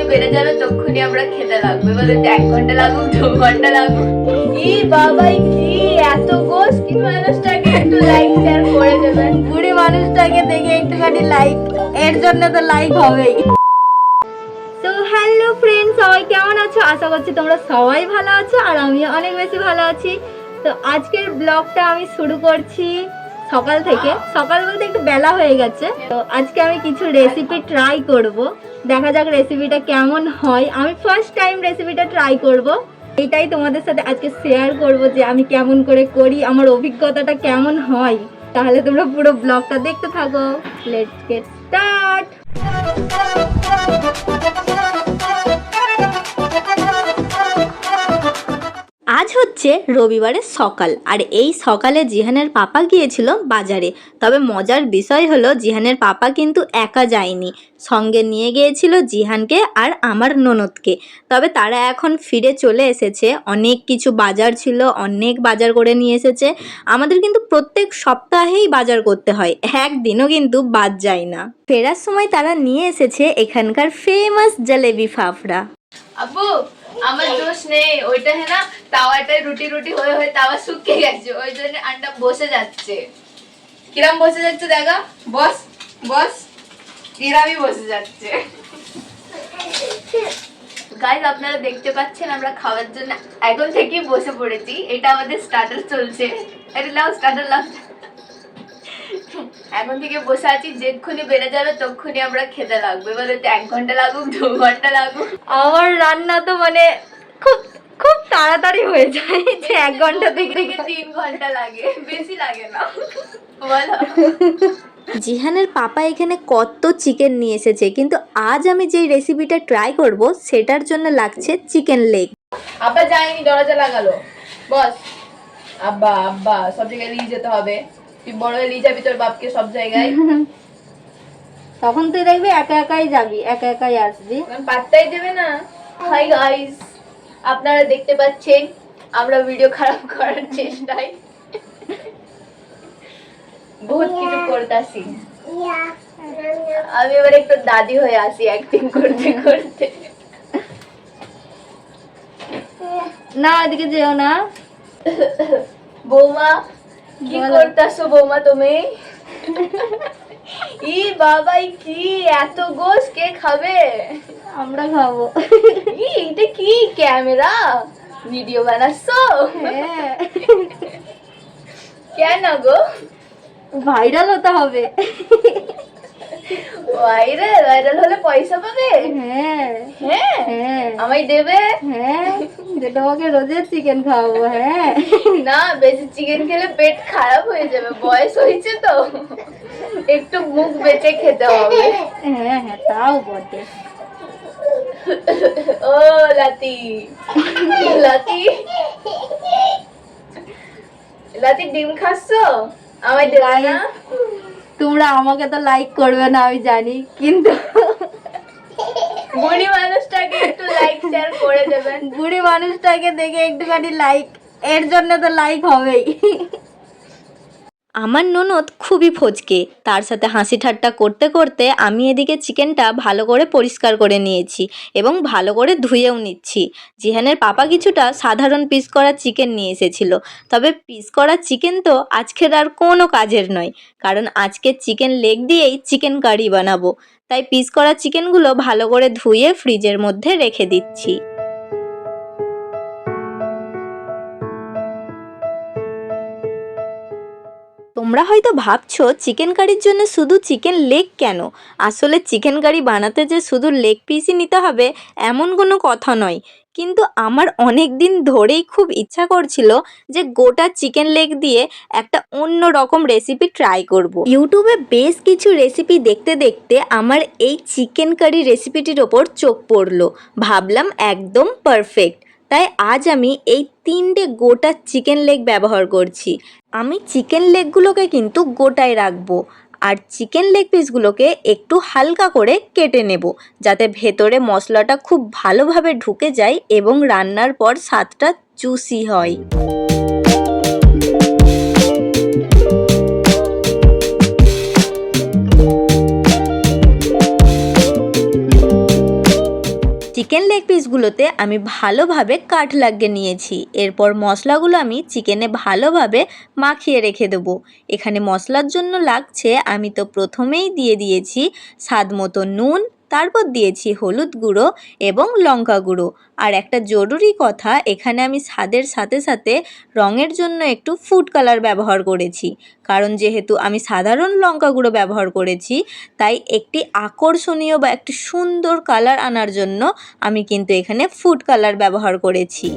বেড়ে যাবে তখনই আমরা খেতে লাগবো। এবার 1 ঘন্টা লাগুক 2 ঘন্টা লাগুক, ই বাবাই কি এত গোস। কি মানুষটাকে একটু লাইক শেয়ার করে দেবেন, বুড়ি মানুষটাকে দেখে একটুখানি লাইক, এর জন্য তো লাইক হবেই। তো হ্যালো ফ্রেন্ডস, সবাই কেমন আছো? আশা করছি তোমরা সবাই ভালো আছো আর আমিও অনেক বেশি ভালো আছি। তো আজকের ব্লগটা আমি শুরু করছি সকাল থেকে। সকাল বলতে একটু বেলা হয়ে গেছে। তো আজকে আমি কিছু রেসিপি ট্রাই করব, দেখা যাক রেসিপিটা কেমন হয়। আমি ফার্স্ট টাইম রেসিপিটা ট্রাই করব, এইটাই তোমাদের সাথে আজকে শেয়ার করব যে আমি কেমন করে করি, আমার অভিজ্ঞতাটা কেমন হয়। তাহলে তোমরা পুরো ব্লগটা দেখতে থাকো। Let's get start. আজ হচ্ছে রবিবারের সকাল, আর এই সকালে জিহানের পাপা গিয়েছিল বাজারে। তবে মজার বিষয় হলো জিহানের পাপা কিন্তু একা যায়নি, সঙ্গে নিয়ে গিয়েছিল জিহানকে আর আমার ননদকে। তবে তারা এখন ফিরে চলে এসেছে। অনেক কিছু বাজার ছিল, অনেক বাজার করে নিয়ে এসেছে। আমাদের কিন্তু প্রত্যেক সপ্তাহেই বাজার করতে হয়, একদিনও কিন্তু বাদ যায় না। ফেরার সময় তারা নিয়ে এসেছে এখানকার ফেমাস জলেবি ফাফড়া। আব্বু আমার দোষ নেই, ওইটা হ্যাঁ না তাওয়াটায় রুটি রুটি হয়ে হয়ে তাওয়া শুকিয়ে গেছে, ওই জন্য আন্ডা বসে যাচ্ছে। কিরাম বসে যাচ্ছে দেখা, বস বস, কিরামই বসে যাচ্ছে। গাইস আপনারা দেখতে পাচ্ছেন আমরা খাওয়ার জন্য এখন থেকেই বসে পড়েছি। এটা আমাদের স্টার্টার চলছে। এটা লাও স্টার্টার লাও। এখন থেকে বসে আছি, যেক্ষুনি বেড়ে যাবে তখনই আমরা খেতে লাগবো। এবার 1 ঘন্টা লাগুক 2 ঘন্টা লাগুক। আমার রান্না তো মানে খুব খুব তাড়াতাড়ি হয়ে যায়, যে 1 ঘন্টা থেকে 3 ঘন্টা লাগে, বেশি লাগে না। বলো। জিহানের পাপা এখানে কত চিকেন নিয়ে এসেছে, কিন্তু আজ আমি যেই রেসিপিটা ট্রাই করব সেটার জন্য লাগছে চিকেন লেগ। আব্বা যায়নি, দরজা লাগালো। বস আব্বা, আব্বা সব জায়গায় নিয়ে যেতে হবে। তুই বড় হয়ে নিয়ে যাবি তোর বাপকে সব জায়গায়। তখন তুই দেখবি একা একাই যাবি, একা একাই আসবি, পাত্তাই দেবে না। হাই গাইস, আপনারা দেখতে পাচ্ছেন আমরা ভিডিও খারাপ করার চেষ্টায় বহুত কিছু করতেছি। আমি এবার একটু দাদি হয়ে আসি অ্যাক্টিং করতে করতে। না এদিকে যেও না। বৌমা কি করতেছো বৌমা তুমি? ই বাবাই কি এত গোস, কে খাবে? আমরা খাবো। এটা কি ক্যামেরা ভিডিও বানাচ্ছো? হ্যাঁ। কেন গো? ভাইরাল হতে হবে। ভাইরাল ভাইরাল হলে পয়সা পাবে? হ্যাঁ হ্যাঁ হ্যাঁ। আমায় দেবে? হ্যাঁ, যে তোমাকে রোজের চিকেন খাওয়াবো। হ্যাঁ না, বেশি চিকেন খেলে পেট খারাপ হয়ে যাবে, বয়স হয়েছে তো, একটু মুখ বেঁচে খেতে হবে। হ্যাঁ হ্যাঁ তাও বটে। ও লাতি লাতি লাতি ডিম খাচ্ছো? আমায় দেবে না? তোমরা আমাকে তো লাইক করবে না আমি জানি, কিন্তু বুড়ি মানুষটাকে একটু লাইক শেয়ার করে দেবেন, বুড়ি মানুষটাকে দেখে একটুখানি লাইক, এর জন্য তো লাইক হবেই। আমার ননদ খুবই ফচকে, তার সাথে হাসি ঠাট্টা করতে করতে আমি এদিকে চিকেনটা ভালো করে পরিষ্কার করে নিয়েছি এবং ভালো করে ধুয়েও নিচ্ছি। জিহানের পাপা কিছুটা সাধারণ পিস করা চিকেন নিয়ে এসেছিল, তবে পিস করা চিকেন তো আজকের আর কোনো কাজের নয়, কারণ আজকে চিকেন লেগ দিয়েই চিকেন কারি বানাবো। তাই পিস করা চিকেনগুলো ভালো করে ধুয়ে ফ্রিজের মধ্যে রেখে দিচ্ছি। তোমরা হয়তো ভাবছো চিকেন কারির জন্য শুধু চিকেন লেগ কেন? আসলে চিকেন কারি বানাতে যে শুধু লেগ পিসই নিতে হবে এমন কোনো কথা নয়, কিন্তু আমার অনেক দিন ধরেই খুব ইচ্ছা করছিল যে গোটা চিকেন লেগ দিয়ে একটা অন্য রকম রেসিপি ট্রাই করব। ইউটিউবে বেশ কিছু রেসিপি দেখতে দেখতে আমার এই চিকেন কারি রেসিপিটির ওপর চোখ পড়লো, ভাবলাম একদম পারফেক্ট। তাই আজ আমি এই 3টে গোটা চিকেন লেগ ব্যবহার করছি। আমি চিকেন লেগগুলোকে কিন্তু গোটায় রাখবো, আর চিকেন লেগ পিসগুলোকে একটু হালকা করে কেটে নেব, যাতে ভেতরে মশলাটা খুব ভালোভাবে ঢুকে যায় এবং রান্নার পর স্বাদটা জুসি হয়। চিকেন লেগ পিসগুলোতে আমি ভালোভাবে কাট লাগিয়ে নিয়েছি। এরপর মশলাগুলো আমি চিকেনে ভালোভাবে মাখিয়ে রেখে দেবো। এখানে মশলার জন্য লাগছে, আমি তো প্রথমেই দিয়ে দিয়েছি স্বাদ মতো নুন, তারপর দিয়েছি হলুদ গুঁড়ো এবং লঙ্কা গুঁড়ো। আর একটা জরুরি কথা, এখানে আমি স্বাদের সাথে সাথে রঙের জন্য একটু ফুড কালার ব্যবহার করেছি। কারণ যেহেতু আমি সাধারণ লঙ্কা গুঁড়ো ব্যবহার করেছি, তাই একটি আকর্ষণীয় বা একটি সুন্দর কালার আনার জন্য আমি কিন্তু এখানে ফুড কালার ব্যবহার করেছি।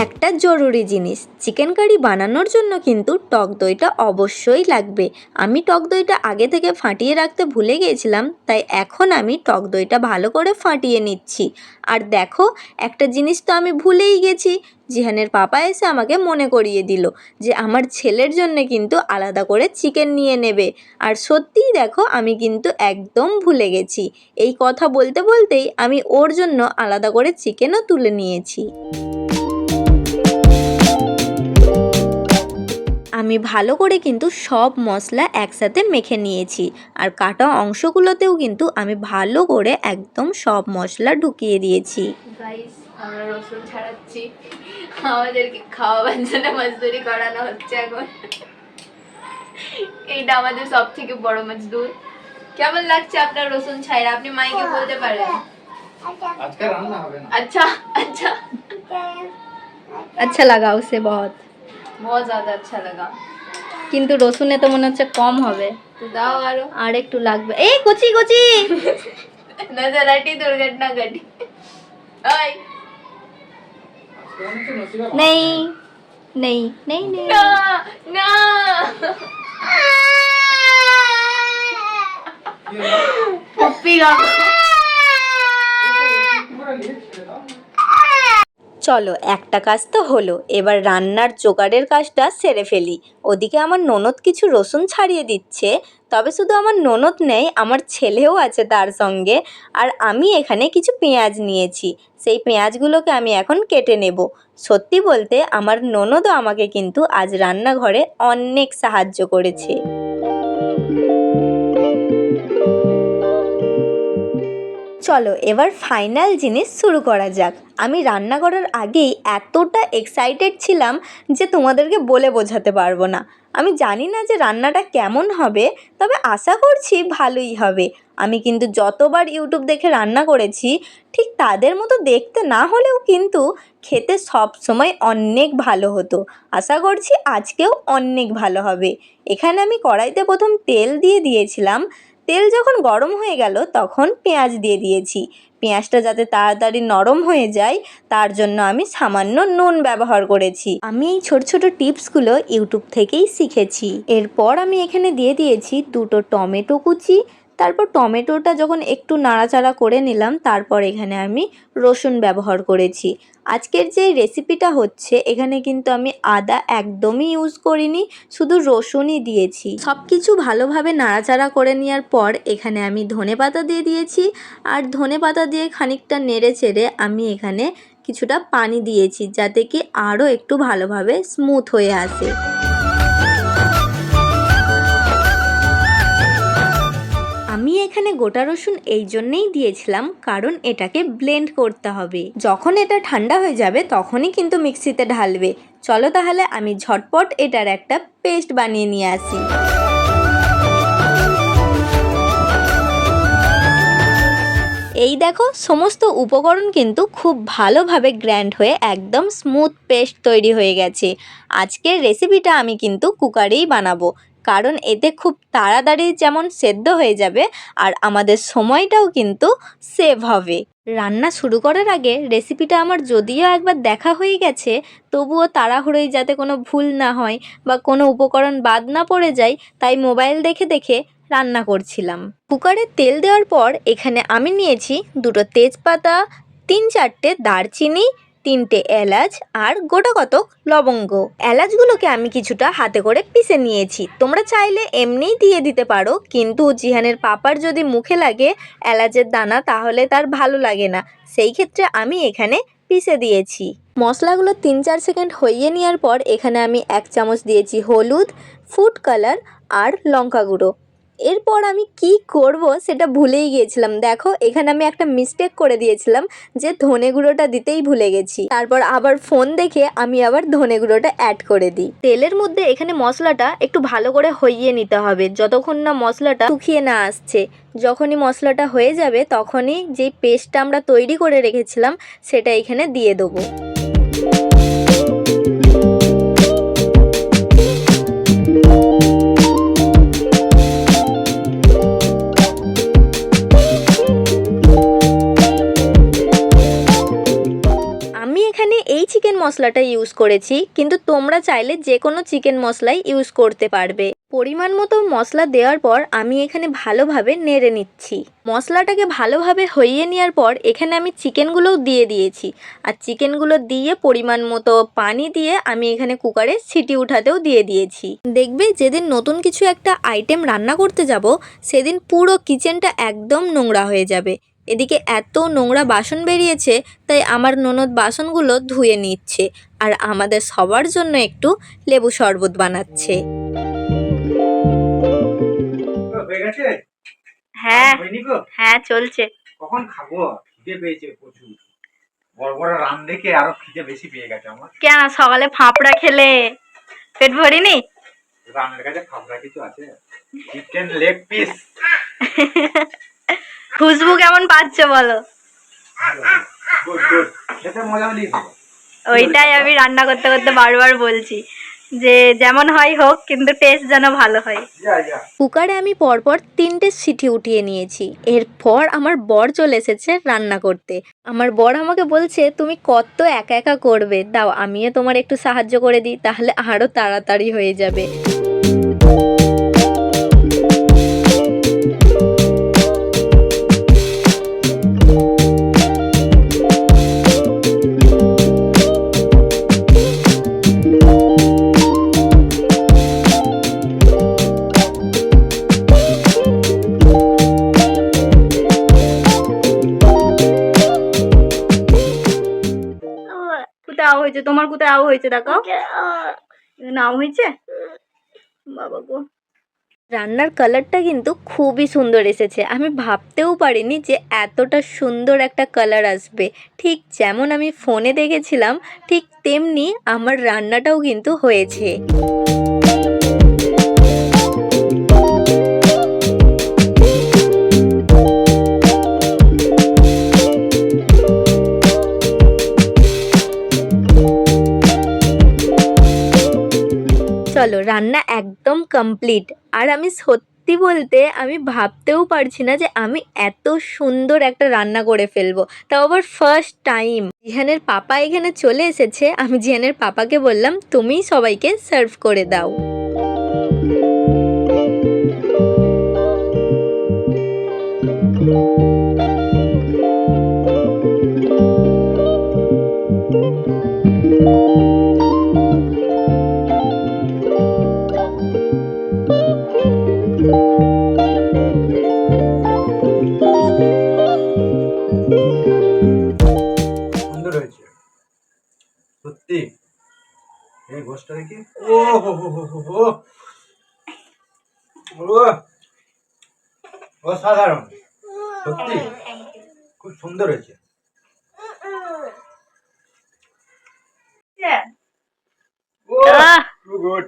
একটা জরুরি জিনিস, চিকেন কারি বানানোর জন্য কিন্তু টক দইটা অবশ্যই লাগবে। আমি টক দইটা আগে থেকে ফাটিয়ে রাখতে ভুলে গিয়েছিলাম, তাই এখন আমি টক দইটা ভালো করে ফাটিয়ে নিচ্ছি। আর দেখো, একটা জিনিস তো আমি ভুলেই গেছি। জিহানের পাপা এসে আমাকে মনে করিয়ে দিল যে আমার ছেলের জন্য কিন্তু আলাদা করে চিকেন নিয়ে নেবে। আর সত্যিই দেখো, আমি কিন্তু একদম ভুলে গেছি। এই কথা বলতে বলতেই আমি ওর জন্য আলাদা করে চিকেনও তুলে নিয়েছি। আমি ভালো করে কিন্তু সব মশলা একসাথে মেখে নিয়েছি। আর কাটা অংশগুলোতেও কিন্তু আমি ভালো করে একদম সব মশলা ঢুকিয়ে দিয়েছি। গাইস, আমরা রসুন ছাড়াচ্ছি, আমাদেরকে খাওয়াবার জন্য মজদুরি করানো হচ্ছে এখন। এটা আমাদের সব থেকে বড় মজদুর। কেমন লাগছে আপনার রসুন ছাড়া? আপনি মাইকে বলতে পারেন। আজকে রান্না হবে না। अच्छा अच्छा আচ্ছা লাগা উসে বহুত बहुत ज्यादा अच्छा लगा। কিন্তু রসুনে তো মনে হচ্ছে কম হবে। तो दाओ आरो আর একটু লাগবে। এই কুচি কুচি नजर हटी, दुर्घटना घटी। ओए আজকে অনেক তো নসিবা নেই নেই নেই নেই ना ना पप्पी का চলো, একটা কাজ তো হলো, এবার রান্নার জোগাড়ের কাজটা সেরে ফেলি। ওদিকে আমার ননদ কিছু রসুন ছাড়িয়ে দিচ্ছে। তবে শুধু আমার ননদ নেই, আমার ছেলেও আছে তার সঙ্গে। আর আমি এখানে কিছু পেঁয়াজ নিয়েছি, সেই পেঁয়াজগুলোকে আমি এখন কেটে নেব। সত্যি বলতে আমার ননদও আমাকে কিন্তু আজ রান্নাঘরে অনেক সাহায্য করেছে। চলো এবার ফাইনাল জিনিস শুরু করা যাক। আমি রান্না করার আগেই এতটা এক্সাইটেড ছিলাম যে তোমাদেরকে বলে বোঝাতে পারবো না। আমি জানি না যে রান্নাটা কেমন হবে, তবে আশা করছি ভালোই হবে। আমি কিন্তু যতবার ইউটিউব দেখে রান্না করেছি, ঠিক তাদের মতো দেখতে না হলেও কিন্তু খেতে সব সময় অনেক ভালো হতো। আশা করছি আজকেও অনেক ভালো হবে। এখানে আমি কড়াইতে প্রথম তেল দিয়ে দিয়েছিলাম। তেল যখন গরম হয়ে গেল তখন পেঁয়াজ দিয়ে দিয়েছি। পেঁয়াজটা যাতে তাড়াতাড়ি নরম হয়ে যায় তার জন্য আমি সামান্য নুন ব্যবহার করেছি। আমি এই ছোট ছোট টিপসগুলো ইউটিউব থেকেই শিখেছি। এরপর আমি এখানে দিয়ে দিয়েছি দুটো টমেটো কুচি। তারপর টমেটোটা যখন একটু নাড়াচাড়া করে নিলাম, তারপর এখানে আমি রসুন ব্যবহার করেছি। আজকের যে রেসিপিটা হচ্ছে, এখানে কিন্তু আমি আদা একদমই ইউজ করিনি, শুধু রসুনই দিয়েছি। সব কিছু ভালোভাবে নাড়াচাড়া করে নেওয়ার পর এখানে আমি ধনেপাতা দিয়ে দিয়েছি। আর ধনেপাতা দিয়ে খানিকটা নেড়ে চেড়ে আমি এখানে কিছুটা পানি দিয়েছি, যাতে কি আরও একটু ভালোভাবে স্মুথ হয়ে আসে। আমি এখানে গোটা রসুন এই জন্যেই দিয়েছিলাম, কারণ এটাকে ব্লেন্ড করতে হবে। যখন এটা ঠান্ডা হয়ে যাবে তখনই কিন্তু মিক্সিতে ঢালবে। চলো তাহলে আমি ঝটপট এটার একটা পেস্ট বানিয়ে নিয়ে আসি। এই দেখো, সমস্ত উপকরণ কিন্তু খুব ভালোভাবে গ্র্যান্ড হয়ে একদম স্মুথ পেস্ট তৈরি হয়ে গেছে। আজকের রেসিপিটা আমি কিন্তু কুকারেই বানাবো, কারণ এতে খুব তাড়াতাড়ি যেমন সেদ্ধ হয়ে যাবে আর আমাদের সময়টাও কিন্তু সেভ হবে। রান্না শুরু করার আগে রেসিপিটা আমার যদিও একবার দেখা হয়ে গেছে, তবুও তাড়াহুড়োয় যাতে কোনো ভুল না হয় বা কোনো উপকরণ বাদ না পড়ে যায়, তাই মোবাইল দেখে দেখে রান্না করছিলাম। কুকারে তেল দেওয়ার পর এখানে আমি নিয়েছি দুটো তেজপাতা, 3-4টে দারচিনি, 3টে এলাচ আর গোটা কতক লবঙ্গ। এলাচগুলোকে আমি কিছুটা হাতে করে পিষে নিয়েছি। তোমরা চাইলে এমনিই দিয়ে দিতে পারো, কিন্তু জিহানের পাপার যদি মুখে লাগে এলাচের দানা তাহলে তার ভালো লাগে না, সেই ক্ষেত্রে আমি এখানে পিষে দিয়েছি। মশলাগুলো 3-4 সেকেন্ড হইয়ে নেওয়ার পর এখানে আমি 1 চামচ দিয়েছি হলুদ, ফুড কালার আর লঙ্কা গুঁড়ো। এরপর আমি কি করব সেটা ভুলেই গিয়েছিলাম। দেখো এখানে আমি একটা মিস্টেক করে দিয়েছিলাম যে ধনে গুঁড়োটা দিতেই ভুলে গেছি। তারপর আবার ফোন দেখে আমি আবার ধনে গুঁড়োটা অ্যাড করে দিই। তেলের মধ্যে এখানে মশলাটা একটু ভালো করে হইয়ে নিতে হবে যতক্ষণ না মশলাটা শুকিয়ে না আসছে। যখনই মশলাটা হয়ে যাবে তখনই যেই পেস্টটা আমরা তৈরি করে রেখেছিলাম সেটা এখানে দিয়ে দেবো। আমি এখানে এই চিকেন মশলাটা ইউজ করেছি, কিন্তু তোমরা চাইলে যে কোনো চিকেন মশলাই ইউজ করতে পারবে। পরিমাণ মতো মশলা দেওয়ার পর আমি এখানে ভালোভাবে নেড়ে নিচ্ছি। মশলাটাকে ভালোভাবে হইয়ে নেওয়ার পর এখানে আমি চিকেনগুলোও দিয়ে দিয়েছি। আর চিকেনগুলো দিয়ে পরিমাণ মতো পানি দিয়ে আমি এখানে কুকারে সিটি উঠাতেও দিয়ে দিয়েছি। দেখবে যেদিন নতুন কিছু একটা আইটেম রান্না করতে যাব সেদিন পুরো কিচেনটা একদম নোংরা হয়ে যাবে। এদিকে এত নোংরা বাসন বেরিয়েছে, তাই আমার ননদ বাসনগুলো ধুয়ে নিচ্ছে আর আমাদের সবার জন্য একটু লেবু শরবত বানাচ্ছে। হয়ে গেছে? হ্যাঁ হয়নি গো? হ্যাঁ চলছে। কখন খাবো? খিদে পেয়েছে প্রচুর। বড় বড় রান দেখে আরো খিদে বেশি পেয়ে গেছে আমার। কেন সকালে ফাঁপড়া খেলে পেট ভরিনি? রানের কাছে খাবরা কিছু আছে? Chicken leg piece. খুশবু কেমন পাচ্ছ বলো? Good good. খেতে মজা হলেই হলো। ওইটাই আমি রান্না করতে করতে বারবার বলছি যে যেমন হয় হোক কিন্তু টেস্ট যেন ভালো হয়। কুকারে আমি পরপর 3টে সিটি উঠিয়ে নিয়েছি। এরপর আমার বর চলে এসেছে রান্না করতে। আমার বর আমাকে বলছে তুমি কত একা একা করবে, দাও আমিও তোমার একটু সাহায্য করে দিই, তাহলে আরও তাড়াতাড়ি হয়ে যাবে। কোথায় আও হয়েছে? তোমার কোথায় আও হয়েছে দেখো? নাও হয়েছে? বাবা গো। রান্নার কালারটা কিন্তু খুবই সুন্দর এসেছে। আমি ভাবতেও পারিনি যে এতটা সুন্দর একটা কালার আসবে। ঠিক যেমন আমি ফোনে দেখেছিলাম ঠিক তেমনি আমার রান্নাটাও কিন্তু হয়েছে। চলো রান্না একদম কমপ্লিট। আর আমি সত্যি বলতে আমি ভাবতেও পারছি না যে আমি এত সুন্দর একটা রান্না করে ফেলবো, তাও আবার ফার্স্ট টাইম। জিহানের পাপা এখানে চলে এসেছে। আমি জিহানের পাপাকে বললাম তুমিই সবাইকে সার্ভ করে দাও। সুন্দর হয়েছে সত্যি। এই গোশটা দেখি। ও হো হো হো হো হো। ও অসাধারণ সত্যি, খুব সুন্দর হয়েছে। গুড।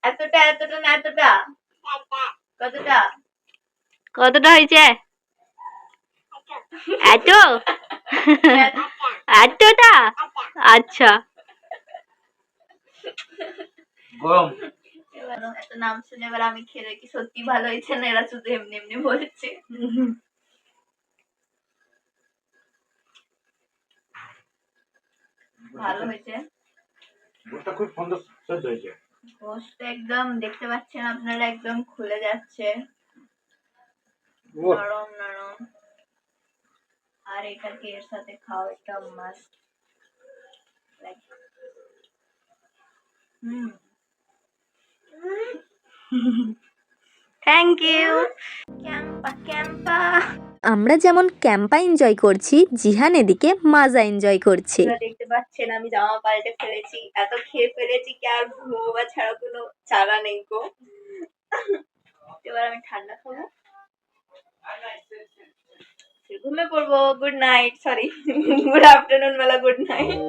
এতটা এতটা না এতটা কতটা কতটা হয়েছে? এত এতটা? আচ্ছা গরম। এত নাম শুনে এবার আমি খেলে কি সত্যি ভালো হয়েছে না এরা শুধু এমনি এমনি বলছে? ভালো হয়েছে। গোশটা খুব সুন্দর সহ্য হয়েছে। গোশটা একদম দেখতে পাচ্ছেন আপনারা একদম খুলে যাচ্ছে, ও নরম নরম। আর এটাকে এর সাথে খাও, এটা must. Thank you. Campa Campa. আমরা যেমন ক্যাম্পা এনজয় করছি, জিহান এদিকে মাজা এনজয় করছে। দেখতে পাচ্ছেন আমি জামা পাল্টে ফেলেছি, এত খেয়ে ফেলেছি কি আর ঘুমোবা ছাড়া কোনো চারা নেই গো। এবার আমি ঠান্ডা খাবো, ঘুমে পড়বো। Good night, sorry good afternoon বেলা গুড নাইট।